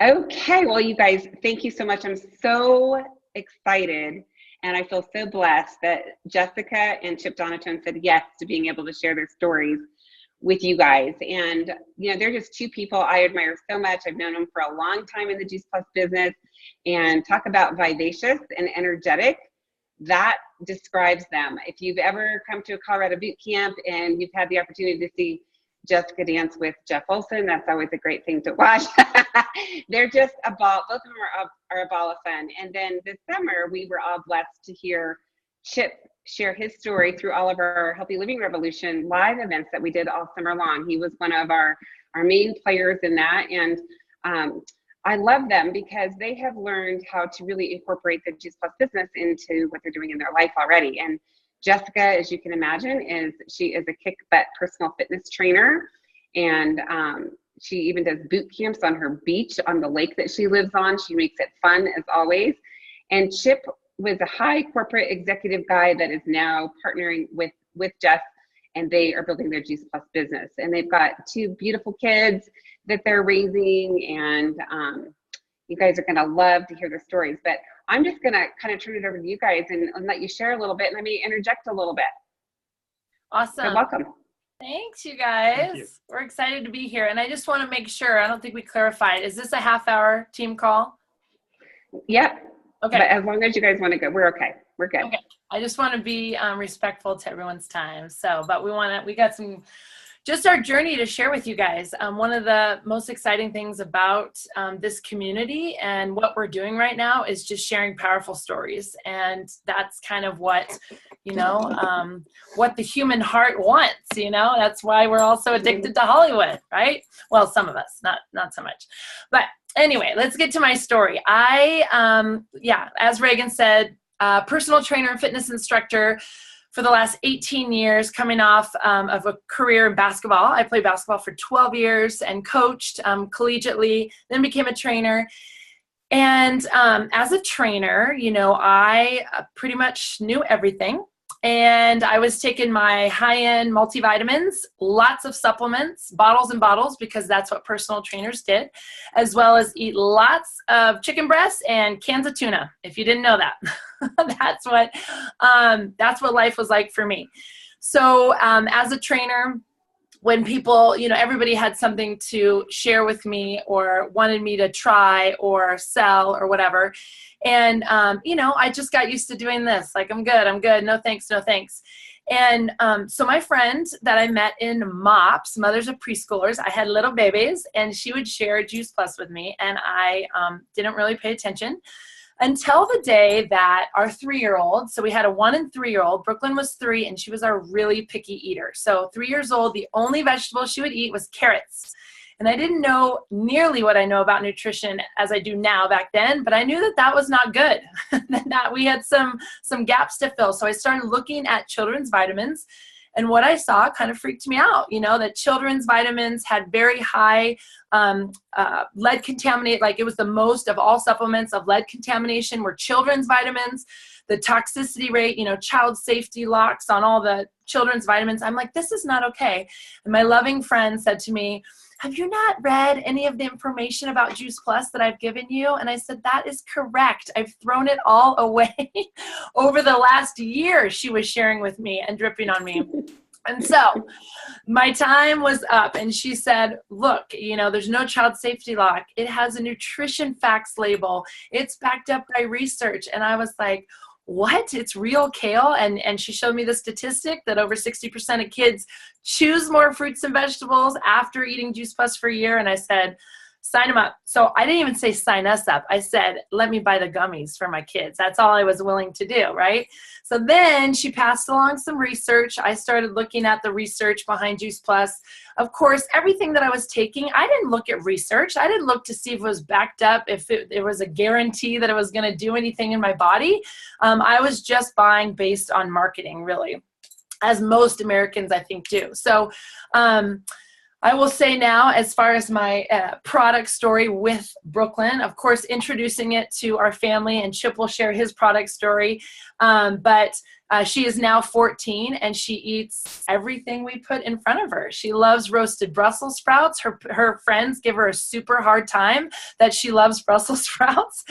Okay, well, you guys, thank you so much. I'm so excited and I feel so blessed that Jessica and Chip Donatone said yes to being able to share their stories with you guys. And, they're just two people I admire so much. I've known them for a long time in the Juice Plus business, and talk about vivacious and energetic. That describes them. If you've ever come to a Colorado boot camp and you've had the opportunity to see Jessica dance with Jeff Olson, that's always a great thing to watch. They're just a ball. Both of them are a ball of fun. And then this summer, we were all blessed to hear Chip share his story through all of our Healthy Living Revolution live events that we did all summer long. He was one of our main players in that. And I love them because they have learned how to really incorporate the Juice Plus business into what they're doing in their life already. And Jessica, as you can imagine, she is a kick butt personal fitness trainer, and she even does boot camps on her beach on the lake that she lives on. She makes it fun as always. And Chip was a high corporate executive guy that is now partnering with Jess, and they are building their Juice Plus business. And they've got two beautiful kids that they're raising, and you guys are going to love to hear their stories. But I'm just going to kind of turn it over to you guys and let you share a little bit, and let me interject a little bit. Awesome. So welcome. Thanks, you guys. Thank you. We're excited to be here. And I just want to make sure, I don't think we clarified, is this a half-hour team call? Yep. Okay. But as long as you guys want to go, we're okay. We're good. Okay. I just want to be respectful to everyone's time. So, but we got some, just our journey to share with you guys. One of the most exciting things about this community and what we're doing right now is just sharing powerful stories. And that's kind of what, what the human heart wants, that's why we're all so addicted to Hollywood, right? Well, some of us, not so much. But anyway, let's get to my story. As Reagan said, personal trainer and fitness instructor for the last 18 years, coming off of a career in basketball. I played basketball for 12 years and coached collegiately, then became a trainer. And as a trainer, I pretty much knew everything. And I was taking my high-end multivitamins, lots of supplements, bottles and bottles, because that's what personal trainers did, as well as eat lots of chicken breasts and cans of tuna, if you didn't know that. That's what life was like for me. So as a trainer, when people, everybody had something to share with me or wanted me to try or sell or whatever. And, I just got used to doing this. Like, I'm good. No thanks. And so my friend that I met in MOPS, Mothers of Preschoolers, I had little babies, and she would share Juice Plus with me. And I didn't really pay attention until the day that our 3-year-old, so we had a 1 and 3-year-old, Brooklyn was 3, and she was a really picky eater. So 3 years old, the only vegetable she would eat was carrots. And I didn't know nearly what I know about nutrition as I do now back then, but I knew that was not good, that we had some gaps to fill. So I started looking at children's vitamins, and what I saw kind of freaked me out, that children's vitamins had very high lead contaminate, like it was the most of all supplements of lead contamination were children's vitamins. The toxicity rate, child safety locks on all the children's vitamins. I'm like, this is not okay. And my loving friend said to me, have you not read any of the information about Juice Plus that I've given you? And I said, that is correct. I've thrown it all away over the last year, she was sharing with me and dripping on me. And so my time was up, and she said, look, there's no child safety lock. It has a nutrition facts label. It's backed up by research. And I was like, what? It's real kale? And she showed me the statistic that over 60% of kids choose more fruits and vegetables after eating Juice Plus for a year. And I said, sign them up. So I didn't even say sign us up. I said, let me buy the gummies for my kids. That's all I was willing to do, right? So then she passed along some research. I started looking at the research behind Juice Plus. Of course, everything that I was taking, I didn't look at research. I didn't look to see if it was backed up, if it was a guarantee that it was going to do anything in my body. I was just buying based on marketing, really, as most Americans, I think, do. So I will say now, as far as my product story with Brooklyn, of course, introducing it to our family, and Chip will share his product story. But She is now 14 and she eats everything we put in front of her. She loves roasted Brussels sprouts. Her friends give her a super hard time that she loves Brussels sprouts.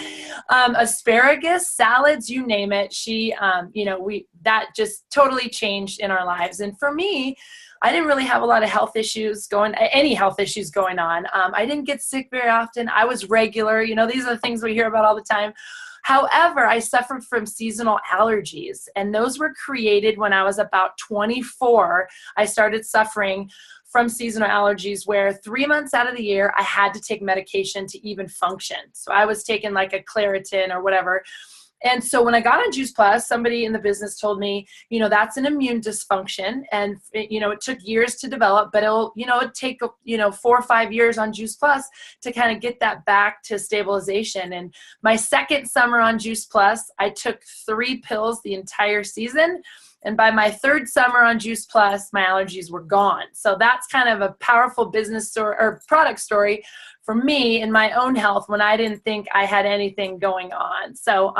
Asparagus, salads, you name it. She, that just totally changed in our lives. And for me, I didn't really have a lot of any health issues going on. I didn't get sick very often. I was regular. These are the things we hear about all the time. However, I suffered from seasonal allergies, and those were created when I was about 24. I started suffering from seasonal allergies where 3 months out of the year, I had to take medication to even function. So I was taking like a Claritin or whatever. And so when I got on Juice Plus, somebody in the business told me, that's an immune dysfunction. And, it took years to develop, but it'd take, 4 or 5 years on Juice Plus to kind of get that back to stabilization. And my second summer on Juice Plus, I took 3 pills the entire season. And by my third summer on Juice Plus, my allergies were gone. So that's kind of a powerful business story or product story for me in my own health when I didn't think I had anything going on. So,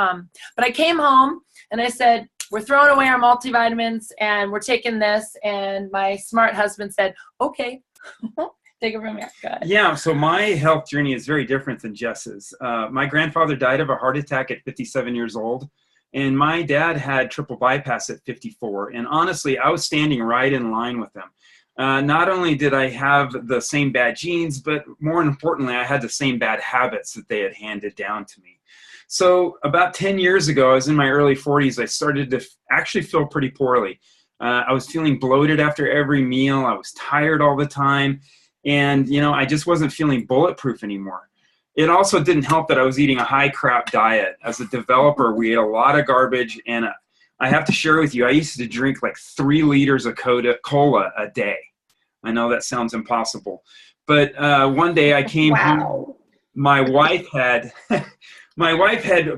but I came home and I said, we're throwing away our multivitamins and we're taking this. And my smart husband said, okay, take it from here. Go ahead. Yeah, so my health journey is very different than Jess's. My grandfather died of a heart attack at 57 years old. And my dad had triple bypass at 54. And honestly, I was standing right in line with them. Not only did I have the same bad genes, but more importantly, I had the same bad habits that they had handed down to me. So about 10 years ago, I was in my early 40s, I started to actually feel pretty poorly. I was feeling bloated after every meal. I was tired all the time. And, I just wasn't feeling bulletproof anymore. It also didn't help that I was eating a high crap diet. As a developer, we ate a lot of garbage, and I have to share with you, I used to drink like 3 liters of cola a day. I know that sounds impossible, but one day I came home. My wife had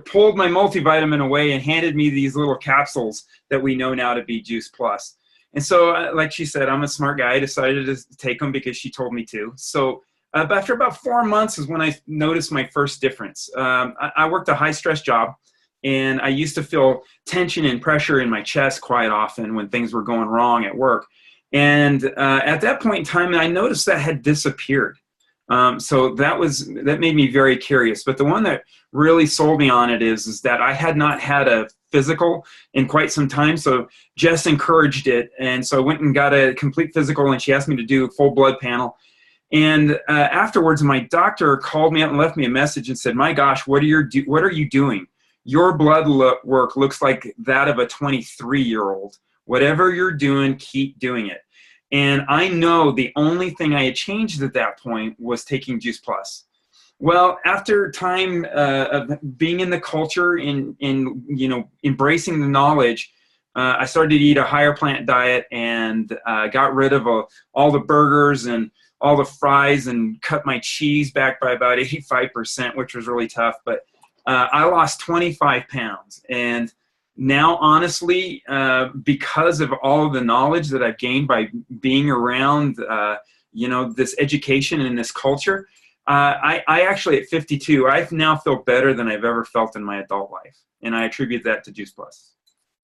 pulled my multivitamin away and handed me these little capsules that we know now to be Juice Plus. And so, like she said, I'm a smart guy. I decided to take them because she told me to. So after about 4 months is when I noticed my first difference. I worked a high-stress job, and I used to feel tension and pressure in my chest quite often when things were going wrong at work. And at that point in time, I noticed that had disappeared. So that made me very curious. But the one that really sold me on it is that I had not had a physical in quite some time. So Jess encouraged it. And so I went and got a complete physical, and she asked me to do a full blood panel. And afterwards, my doctor called me up and left me a message and said, my gosh, what are you doing? Your blood work looks like that of a 23-year-old. Whatever you're doing, keep doing it. And I know the only thing I had changed at that point was taking Juice Plus. Well, after time of being in the culture and embracing the knowledge, I started to eat a higher plant diet and got rid of all the burgers and all the fries and cut my cheese back by about 85%, which was really tough. But I lost 25 pounds. And now, honestly, because of all of the knowledge that I've gained by being around, this education and this culture, I actually, at 52, I now feel better than I've ever felt in my adult life. And I attribute that to Juice Plus.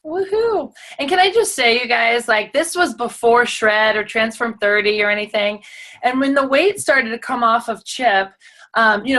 Woohoo. And can I just say, you guys, like, this was before Shred or Transform 30 or anything. And when the weight started to come off of Chip,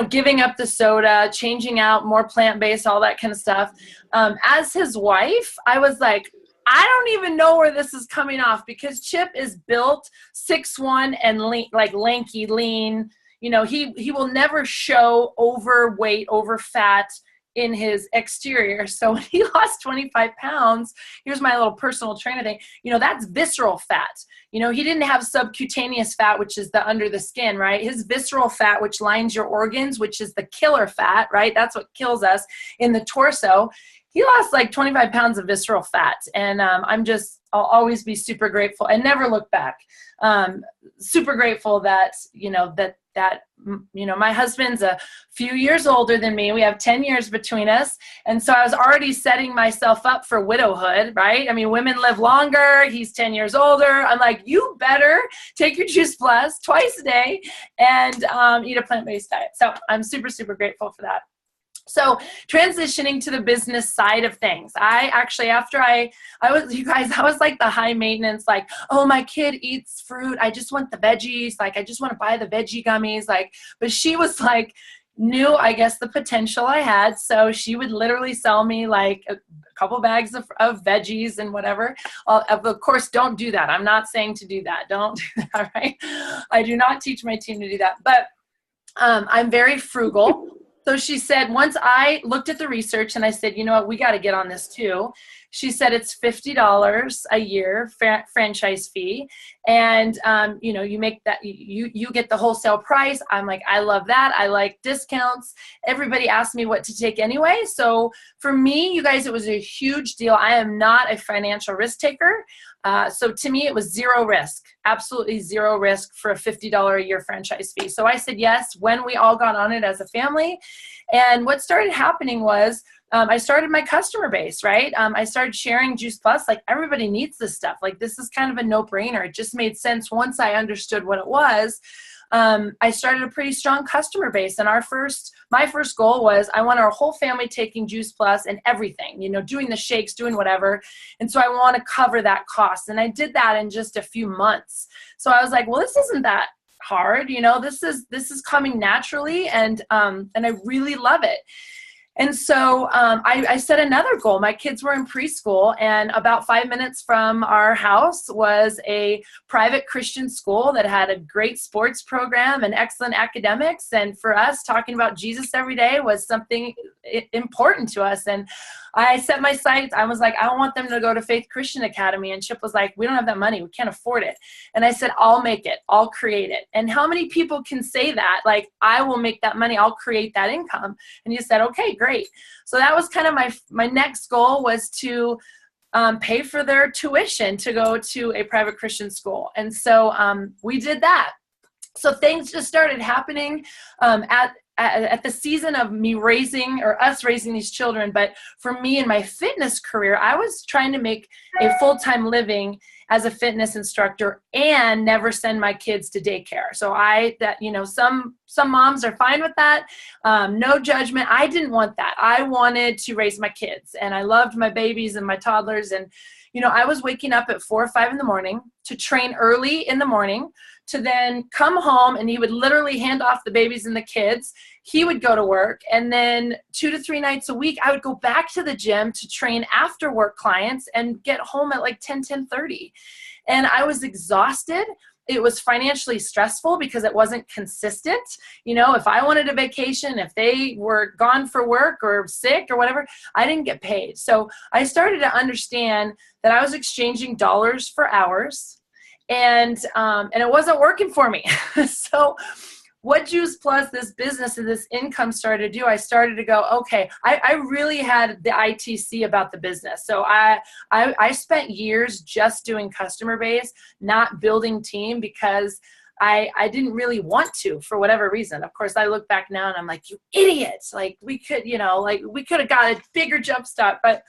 giving up the soda, changing out more plant-based, all that kind of stuff. As his wife, I was like, I don't even know where this is coming off, because Chip is built 6'1" and lanky, lean. He will never show overweight, over fat in his exterior. So when he lost 25 pounds, here's my little personal trainer thing, that's visceral fat. He didn't have subcutaneous fat, which is the under the skin, right? His visceral fat, which lines your organs, which is the killer fat, right? That's what kills us in the torso. He lost like 25 pounds of visceral fat. And I'll always be super grateful and never look back. Super grateful that, my husband's a few years older than me. We have 10 years between us. And so I was already setting myself up for widowhood, right? I mean, women live longer. He's 10 years older. I'm like, you better take your Juice Plus twice a day and eat a plant-based diet. So I'm super, super grateful for that. So transitioning to the business side of things, I actually, after I was, you guys, I was like the high maintenance, like, oh, my kid eats fruit. I just want the veggies. Like, I just want to buy the veggie gummies. Like, but she was like, knew, I guess, the potential I had. So she would literally sell me like a couple bags of veggies and whatever. Of course, don't do that. I'm not saying to do that. Don't do that, right? I do not teach my team to do that. But I'm very frugal. So she said, once I looked at the research and I said, you know what, we got to get on this too. She said it's $50 a year franchise fee. And, you know, you make that, you get the wholesale price. I'm like, I love that. I like discounts. Everybody asked me what to take anyway. So for me, you guys, it was a huge deal. I am not a financial risk taker. So to me, it was zero risk, absolutely zero risk for a $50 a year franchise fee. So I said yes when we all got on it as a family. And what started happening was I started my customer base, right? I started sharing Juice Plus. Like, everybody needs this stuff. Like, this is kind of a no-brainer. It just made sense once I understood what it was. I started a pretty strong customer base. And my first goal was I want our whole family taking Juice Plus and everything, you know, doing the shakes, doing whatever. And so I want to cover that cost. And I did that in just a few months. So I was like, well, this isn't that hard. You know, this is coming naturally. And I really love it. And so I set another goal. My kids were in preschool, and about 5 minutes from our house was a private Christian school that had a great sports program and excellent academics. And for us, talking about Jesus every day was something important to us. And I set my sights. I was like, I want them to go to Faith Christian Academy. And Chip was like, we don't have that money. We can't afford it. And I said, I'll make it. I'll create it. And how many people can say that? Like, I will make that money. I'll create that income. And he said, okay, great. So that was kind of my next goal, was to pay for their tuition to go to a private Christian school. And so we did that. So things just started happening at the season of us raising these children. But for me in my fitness career, I was trying to make a full-time living as a fitness instructor and never send my kids to daycare. So some moms are fine with that. No judgment. I didn't want that. I wanted to raise my kids, and I loved my babies and my toddlers. And, you know, I was waking up at 4 or 5 in the morning to train early in the morning, to then come home, and he would literally hand off the babies and the kids. He would go to work, and then 2 to 3 nights a week, I would go back to the gym to train after work clients and get home at like 10:30. And I was exhausted. It was financially stressful because it wasn't consistent. You know, if I wanted a vacation, if they were gone for work or sick or whatever, I didn't get paid. So I started to understand that I was exchanging dollars for hours, and it wasn't working for me. So what Juice Plus, this business and this income started to do, I started to go, okay, I really had the ITC about the business. So I spent years just doing customer base, not building team, because I didn't really want to, for whatever reason. Of course, I look back now and I'm like, you idiots. Like, we could have got a bigger jump start. But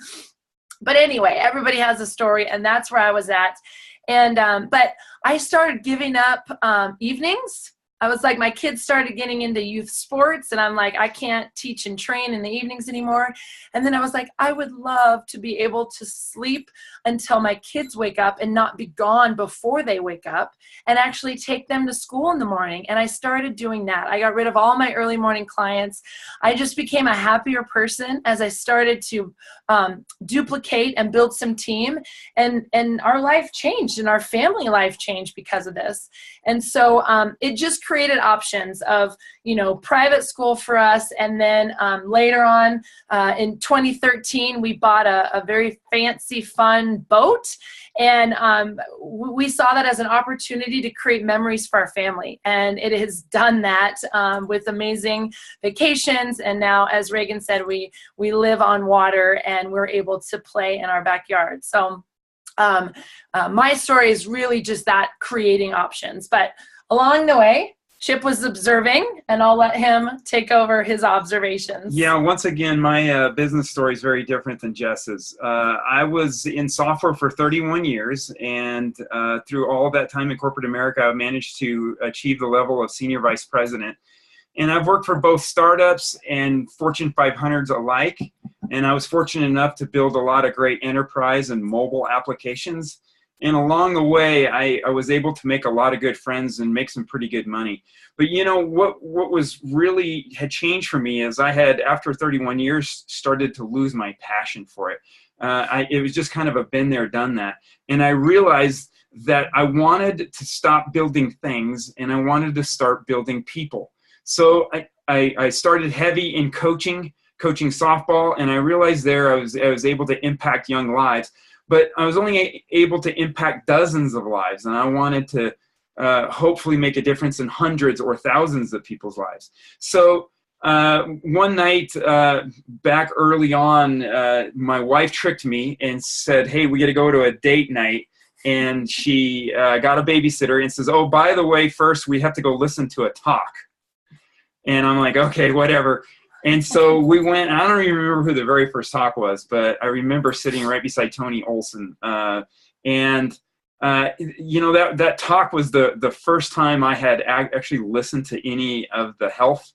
anyway, everybody has a story, and that's where I was at. And but I started giving up evenings. I was like, my kids started getting into youth sports, and I'm like, I can't teach and train in the evenings anymore. And then I was like, I would love to be able to sleep until my kids wake up and not be gone before they wake up, and actually take them to school in the morning. And I started doing that. I got rid of all my early morning clients. I just became a happier person as I started to duplicate and build some team, and our life changed, and our family life changed because of this. And so it just created options of, you know, private school for us. And then later on in 2013, we bought a very fancy, fun boat. And we saw that as an opportunity to create memories for our family. And it has done that with amazing vacations. And now, as Reagan said, we live on water, and we're able to play in our backyard. So my story is really just that, creating options. But along the way, Chip was observing, and I'll let him take over his observations. Yeah, once again, my business story is very different than Jess's. I was in software for 31 years, and through all that time in corporate America, I managed to achieve the level of senior vice president. And I've worked for both startups and Fortune 500s alike. And I was fortunate enough to build a lot of great enterprise and mobile applications. And along the way, I was able to make a lot of good friends and make some pretty good money. But you know, what was really had changed for me is I had, after 31 years, started to lose my passion for it. It was just kind of a been there, done that. And I realized that I wanted to stop building things and I wanted to start building people. So I started heavy in coaching softball, and I realized there I was able to impact young lives, but I was only able to impact dozens of lives, and I wanted to hopefully make a difference in hundreds or thousands of people's lives. So one night back early on, my wife tricked me and said, "Hey, we got to go to a date night." And she got a babysitter and says, "Oh, by the way, first we have to go listen to a talk." And I'm like, okay, whatever. And so we went. I don't even remember who the very first talk was, but I remember sitting right beside Tony Olson. You know, that talk was the first time I had actually listened to any of the health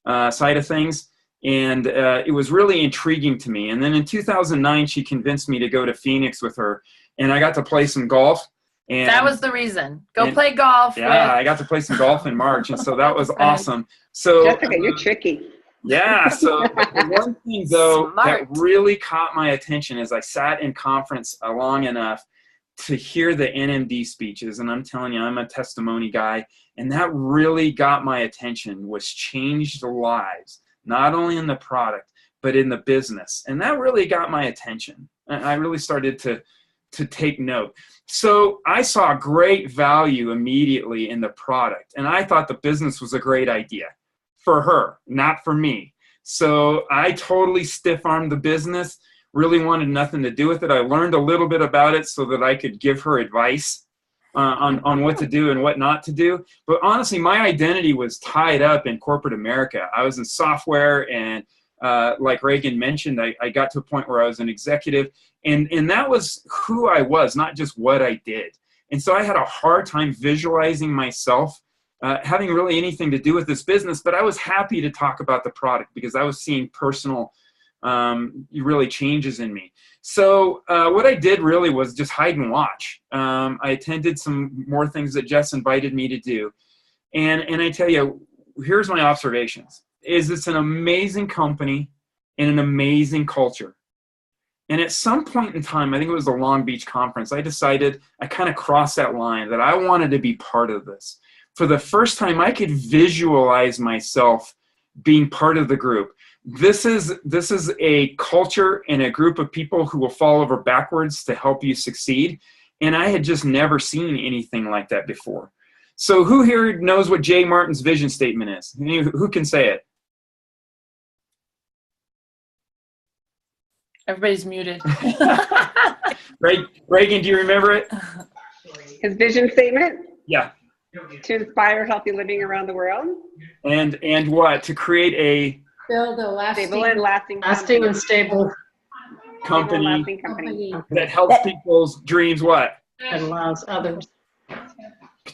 side of things. And it was really intriguing to me. And then in 2009, she convinced me to go to Phoenix with her. And I got to play some golf. And that was the reason. Play golf. Yeah, I got to play some golf in March. And so that was awesome. So Jessica, you're tricky. Yeah. So one thing, though, Smart. that really caught my attention is I sat in conference long enough to hear the NMD speeches. And I'm telling you, I'm a testimony guy. And that really got my attention, was changed lives, not only in the product, but in the business. And that really got my attention. I really started to take note. So I saw great value immediately in the product. And I thought the business was a great idea for her, not for me. So I totally stiff-armed the business, really wanted nothing to do with it. I learned a little bit about it so that I could give her advice on what to do and what not to do. But honestly, my identity was tied up in corporate America. I was in software, and like Reagan mentioned, I got to a point where I was an executive, and that was who I was, not just what I did. And so I had a hard time visualizing myself having really anything to do with this business, but I was happy to talk about the product because I was seeing personal really changes in me. So what I did really was just hide and watch. I attended some more things that Jess invited me to do. And I tell you, here's my observations, is it's an amazing company and an amazing culture. And at some point in time, I think it was the Long Beach conference, I decided, I kind of crossed that line that I wanted to be part of this. For the first time, I could visualize myself being part of the group. This is a culture and a group of people who will fall over backwards to help you succeed. And I had just never seen anything like that before. So who here knows what Jay Martin's vision statement is? Who can say it? Everybody's muted. Reagan, do you remember it? His vision statement? Yeah. To inspire healthy living around the world. And what? To create a build a lasting and stable company company that helps people's dreams what? that allows others.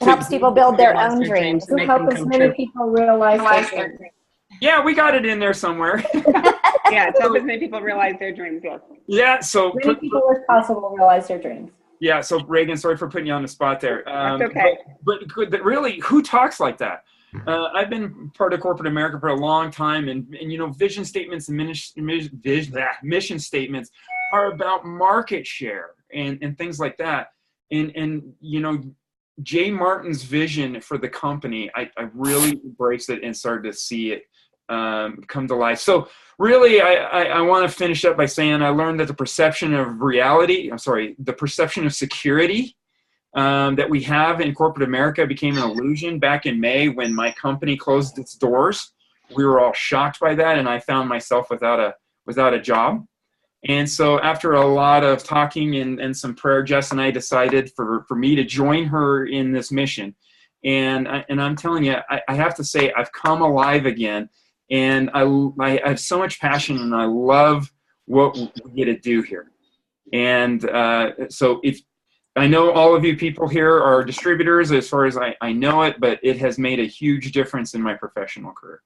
Helps people build their realize own their dreams. and To make help them as come many true. people realize their dreams. Yeah, we got it in there somewhere. Yeah, to help as many people realize their dreams, yes. Yeah, so Many people as possible realize their dreams. yeah, so Reagan, sorry for putting you on the spot there. That's okay. But really, who talks like that? I've been part of corporate America for a long time, and you know, vision statements and mission statements are about market share and things like that. And you know, Jay Martin's vision for the company, I really embraced it and started to see it come to life. So really, I want to finish up by saying I learned that the perception of security that we have in corporate America became an illusion back in May when my company closed its doors. We were all shocked by that, and I found myself without a job. And so after a lot of talking and some prayer, Jess and I decided for me to join her in this mission. And I'm telling you, I have to say, I've come alive again. And I have so much passion, and I love what we get to do here. And so if I know all of you people here are distributors as far as I know it, but it has made a huge difference in my professional career.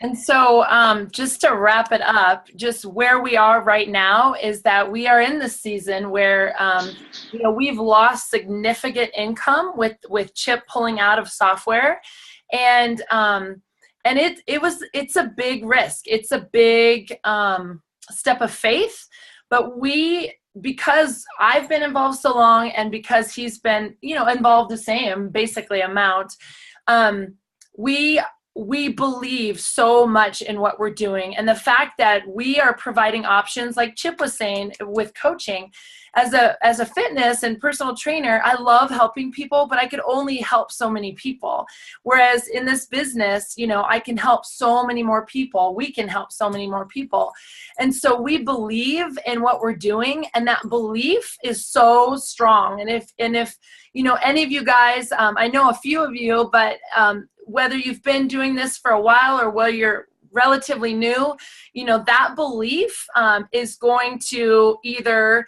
And so just to wrap it up, just where we are right now is that we are in the season where, we've lost significant income with Chip pulling out of software. And it's a big risk. It's a big step of faith, but because I've been involved so long and because he's been, involved the same basically amount, we believe so much in what we're doing. And the fact that we are providing options, like Chip was saying, with coaching, as a fitness and personal trainer, I love helping people, but I could only help so many people. Whereas in this business, I can help so many more people. We can help so many more people. And so we believe in what we're doing, and that belief is so strong. And if any of you guys, I know a few of you, but whether you've been doing this for a while or whether you're relatively new, that belief is going to either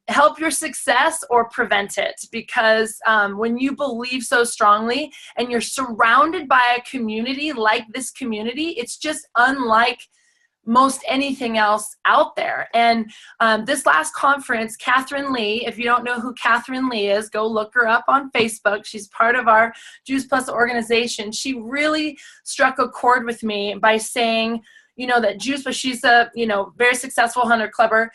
help your success or prevent it. Because when you believe so strongly and you're surrounded by a community like this community, it's just unlike most anything else out there. And this last conference, Catherine Lee, if you don't know who Catherine Lee is, go look her up on Facebook. She's part of our Juice Plus organization. She really struck a chord with me by saying, that Juice Plus, she's a, very successful 100 clubber,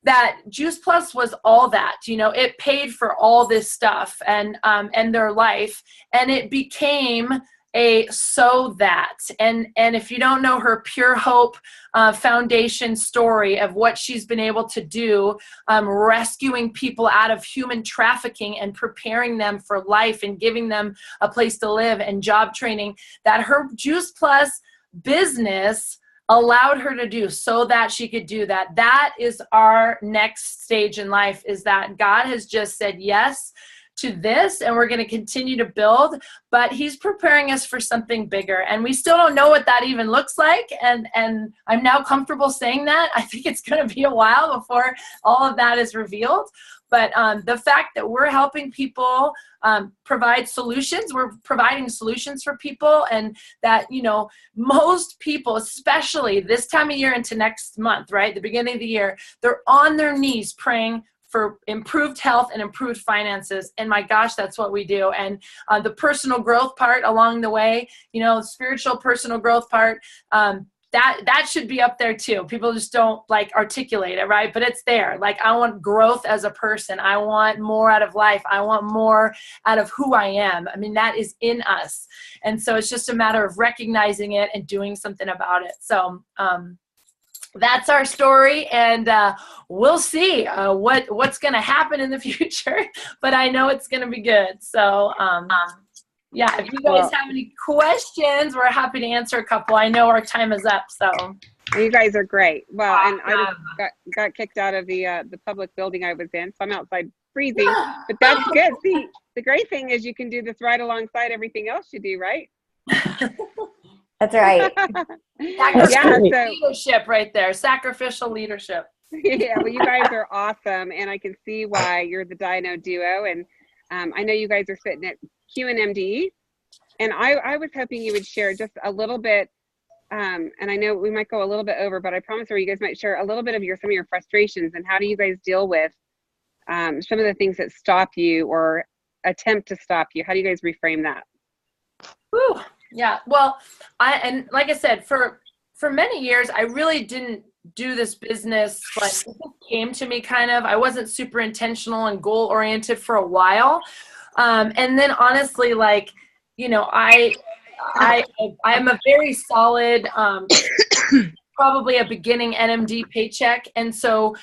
that Juice Plus was all that, it paid for all this stuff and their life, and it became a so that. And if you don't know her Pure Hope Foundation story of what she's been able to do, rescuing people out of human trafficking and preparing them for life and giving them a place to live and job training, that her Juice Plus business allowed her to do so that she could do that. That is our next stage in life, is that God has just said yes to this, and we're going to continue to build, but he's preparing us for something bigger, and we still don't know what that even looks like, and I'm now comfortable saying that. I think it's going to be a while before all of that is revealed, but the fact that we're helping people provide solutions, we're providing solutions for people, and that, most people, especially this time of year into next month, right, the beginning of the year, they're on their knees praying for improved health and improved finances. And my gosh, that's what we do. And the personal growth part along the way, spiritual personal growth part, that should be up there too. People just don't articulate it, right? But it's there. I want growth as a person. I want more out of life. I want more out of who I am. I mean, that is in us. And so it's just a matter of recognizing it and doing something about it. So, that's our story, and we'll see what's going to happen in the future, but I know it's going to be good. So, if you guys have any questions, we're happy to answer a couple. I know our time is up, so. You guys are great. Well, and I got kicked out of the public building I was in, so I'm outside freezing, but that's good. See, the great thing is you can do this right alongside everything else you do, right? That's right. Leadership right there. Sacrificial leadership. Yeah, well, you guys are awesome, and I can see why you're the Dino Duo. And I know you guys are sitting at QNMD, and I was hoping you would share just a little bit. And I know we might go a little bit over, but I promise you guys might share a little bit of some of your frustrations and how do you guys deal with some of the things that stop you or attempt to stop you. How do you guys reframe that? Whew. Yeah, well, and like I said, for many years, I really didn't do this business, it came to me kind of. I wasn't super intentional and goal oriented for a while. And then honestly, I'm a very solid, probably a beginning NMD paycheck. And so,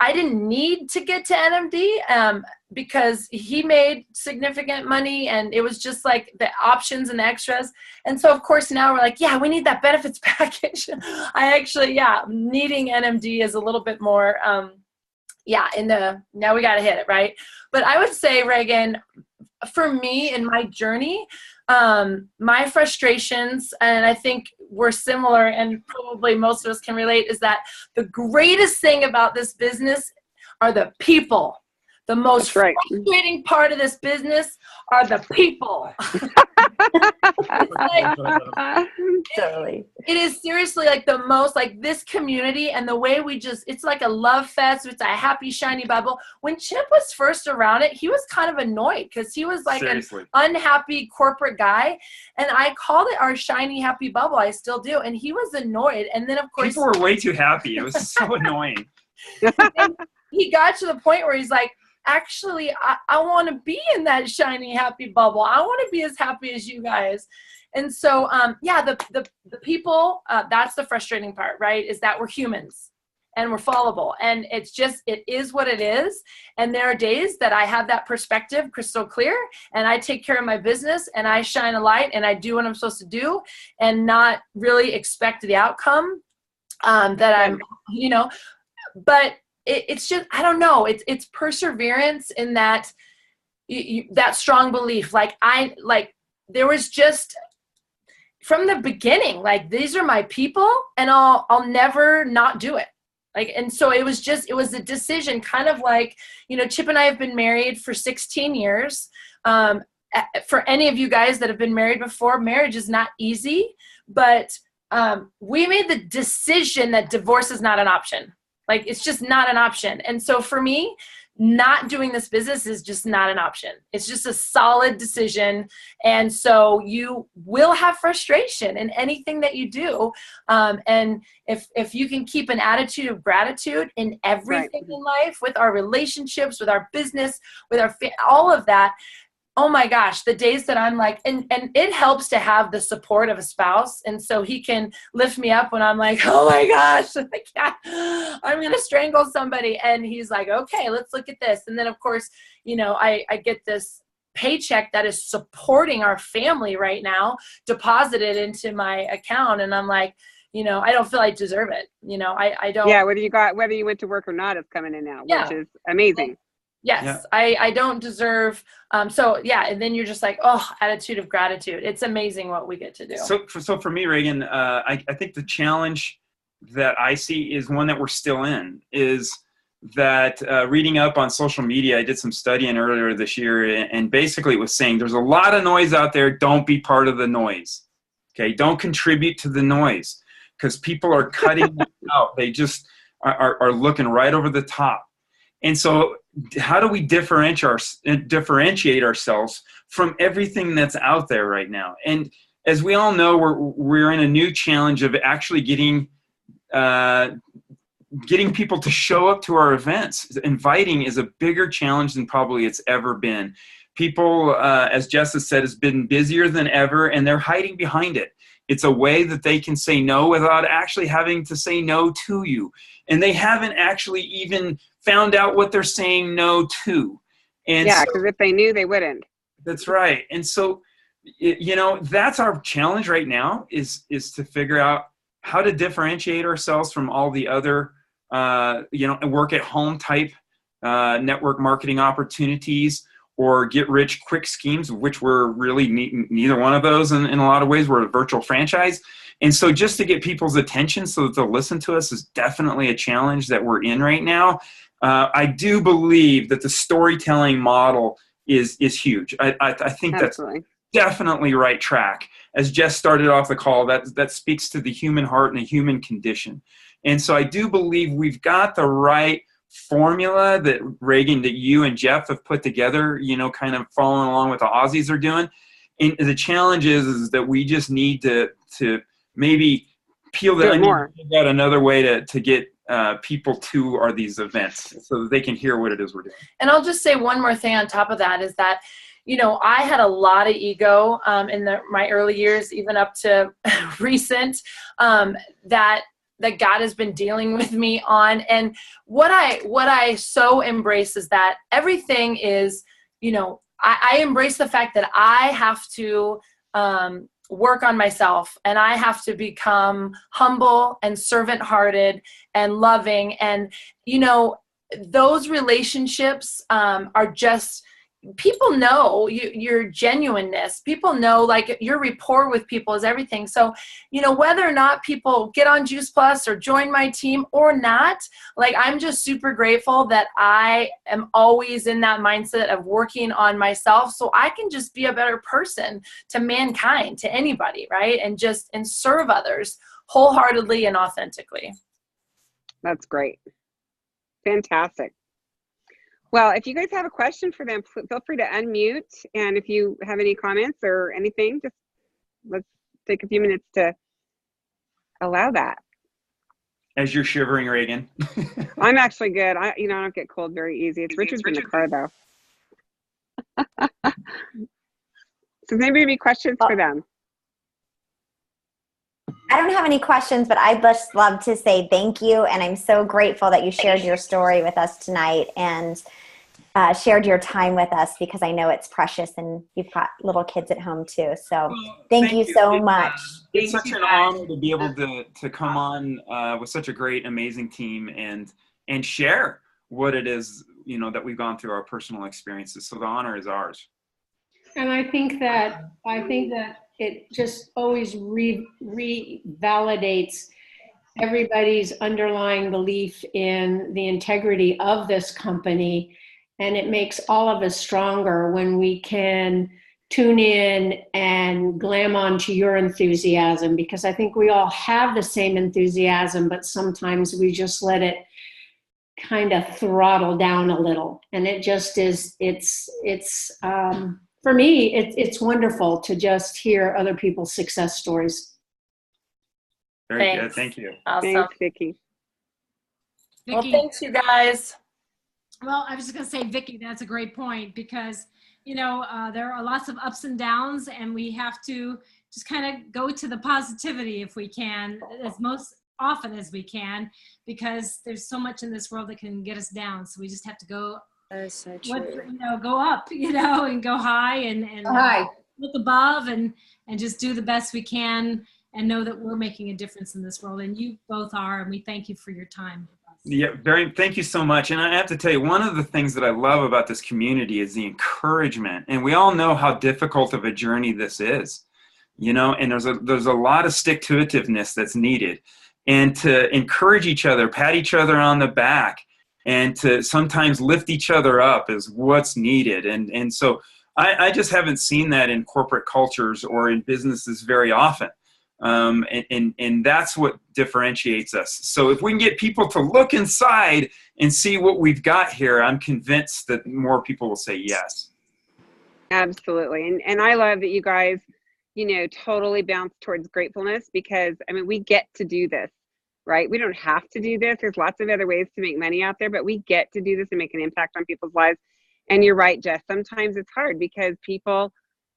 I didn't need to get to NMD because he made significant money, and it was just the options and the extras. And so, of course, now we're we need that benefits package. I actually, needing NMD is a little bit more, now we got to hit it, right? But I would say, Reagan, for me in my journey, my frustrations, and I think we're similar and probably most of us can relate, is that the greatest thing about this business are the people. The most frustrating part of this business are the people. It's Totally. It is seriously like the most, like this community and the way we just, it's like a love fest. It's a happy, shiny bubble. When Chip was first around it, he was kind of annoyed because he was like Seriously. an unhappy corporate guy. And I called it our shiny, happy bubble. I still do. And he was annoyed. And then, of course, People were way too happy. It was so annoying. he got to the point where he's like, actually, I want to be in that shiny, happy bubble. I want to be as happy as you guys. And so, yeah, the people, that's the frustrating part, right? Is that we're humans and we're fallible, and it's just, it is what it is. And there are days that I have that perspective crystal clear, and I take care of my business and I shine a light and I do what I'm supposed to do and not really expect the outcome that I'm, you know, but it's just, I don't know. It's perseverance in that, that strong belief. Like there was just, from the beginning, like, these are my people and I'll never not do it. Like, and so it was a decision, kind of like, you know, Chip and I have been married for 16 years. For any of you guys that have been married before, marriage is not easy, but we made the decision that divorce is not an option. Like, it's just not an option. And so for me, not doing this business is just not an option. It's just a solid decision. And so you will have frustration in anything that you do. And if you can keep an attitude of gratitude in everything in life, with our relationships, with our business, with our all of that, oh my gosh, the days that I'm like, and it helps to have the support of a spouse. And so he can lift me up when I'm like, oh my gosh, I'm going to strangle somebody. And he's like, okay, let's look at this. And then of course, you know, I get this paycheck that is supporting our family right now, deposited into my account. And I'm like, you know, I don't feel I deserve it. You know, I don't. Yeah. Whether you went to work or not, it's coming in now, which is amazing. Yes, yeah. I don't deserve. So yeah, and then you're just like, oh, attitude of gratitude. It's amazing what we get to do. So for me, Reagan, I think the challenge that I see is one that we're still in, is that reading up on social media, I did some studying earlier this year, and basically it was saying there's a lot of noise out there. Don't be part of the noise. Okay, don't contribute to the noise, because people are cutting them out. They just are looking right over the top. And so how do we differentiate ourselves from everything that's out there right now? And as we all know, we're in a new challenge of actually getting people to show up to our events. Inviting is a bigger challenge than probably it's ever been. People, as Jess has said, has been busier than ever, and they're hiding behind it. It's a way that they can say no without actually having to say no to you. And they haven't actually even found out what they're saying no to. And yeah, because if they knew, they wouldn't. That's right. And so, you know, that's our challenge right now, is to figure out how to differentiate ourselves from all the other, you know, work at home type network marketing opportunities, or get rich quick schemes, which we're really neither one of those in a lot of ways. We're a virtual franchise. And so just to get people's attention so that they'll listen to us is definitely a challenge that we're in right now. I do believe that the storytelling model is huge. I think Absolutely. That's definitely right track. As Jess started off the call, that speaks to the human heart and the human condition. And so I do believe we've got the right formula that Reagan, that you and Jeff have put together, you know, kind of following along with the Aussies are doing. And the challenge is that we just need to maybe peel the onion, figure out another way to get people to these events so that they can hear what it is we're doing. And I'll just say one more thing on top of that, is that, you know, I had a lot of ego in my early years, even up to recent, that God has been dealing with me on. And what I so embrace is that everything is, you know, I embrace the fact that I have to work on myself, and I have to become humble and servant-hearted and loving. And, you know, those relationships are just, people know your genuineness. People know, like, your rapport with people is everything. So, whether or not people get on Juice Plus or join my team or not, like, I'm just super grateful that I am always in that mindset of working on myself so I can just be a better person to mankind, to anybody, right? And serve others wholeheartedly and authentically. That's great. Fantastic. Well, if you guys have a question for them, feel free to unmute. And if you have any comments or anything, just let's take a few minutes to allow that. As you're shivering, Reagan. I'm actually good. I don't get cold very easy. It's Richard's in the car though. So maybe questions for them. I don't have any questions, but I'd just love to say thank you. And I'm so grateful that you shared your story with us tonight and shared your time with us, because I know it's precious and you've got little kids at home too. So thank you so much. It's such an honor to be able to come on with such a great, amazing team and share what it is, that we've gone through, our personal experiences. So the honor is ours. And I think that it just always revalidates everybody's underlying belief in the integrity of this company. And it makes all of us stronger when we can tune in and glam onto your enthusiasm, because I think we all have the same enthusiasm, but sometimes we just let it kind of throttle down a little. And it just is, for me, it's wonderful to just hear other people's success stories. Very good. Thank you. Awesome. Thanks, Vicki. Well, thanks, you guys. Well, I was just going to say, Vicki, that's a great point, because, there are lots of ups and downs, and we have to just kind of go to the positivity if we can, as most often as we can, because there's so much in this world that can get us down. So we just have to go, That is so true. go up, and go high and Hi. look above and just do the best we can and know that we're making a difference in this world. And you both are, and we thank you for your time. Yeah, thank you so much. And I have to tell you, one of the things that I love about this community is the encouragement. And we all know how difficult of a journey this is, and there's a lot of stick-to-itiveness that's needed. And to encourage each other, pat each other on the back, and to sometimes lift each other up is what's needed. And so I just haven't seen that in corporate cultures or in businesses very often. And that's what differentiates us. So if we can get people to look inside and see what we've got here, I'm convinced that more people will say yes. Absolutely. And I love that you guys, totally bounce towards gratefulness, because, we get to do this, right? We don't have to do this. There's lots of other ways to make money out there, but we get to do this and make an impact on people's lives. And you're right, Jess, sometimes it's hard because people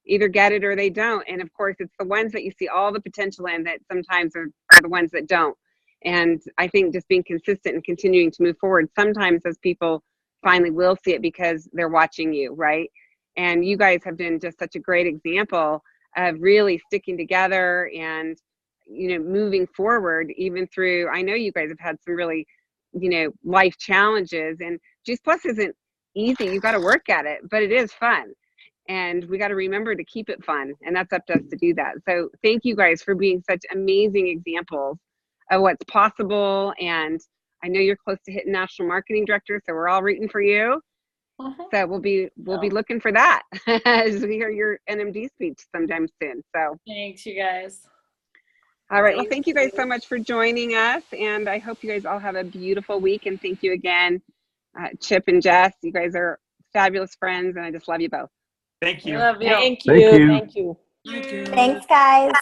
either get it or they don't. And of course, it's the ones that you see all the potential in that sometimes are the ones that don't. And I think just being consistent and continuing to move forward, sometimes those people finally will see it because they're watching you, right? And you guys have been just such a great example of really sticking together and, moving forward, even through, I know you guys have had some really, life challenges, and Juice Plus isn't easy. You've got to work at it, but it is fun. And we got to remember to keep it fun. And that's up to us to do that. So thank you guys for being such amazing examples of what's possible. And I know you're close to hitting national marketing director, so we're all rooting for you. So we'll be looking for that as we hear your NMD speech sometime soon. So Thanks, you guys. all right. Well, thank you guys so much for joining us. And I hope you guys all have a beautiful week. And thank you again, Chip and Jess. You guys are fabulous friends, and I just love you both. Thank you. I love you. Thank Thank you. Thank you. Thanks, guys.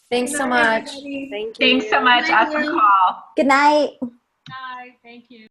Thanks so much. Thank you. Thanks so much. Awesome call. Good night. Bye. Thank you.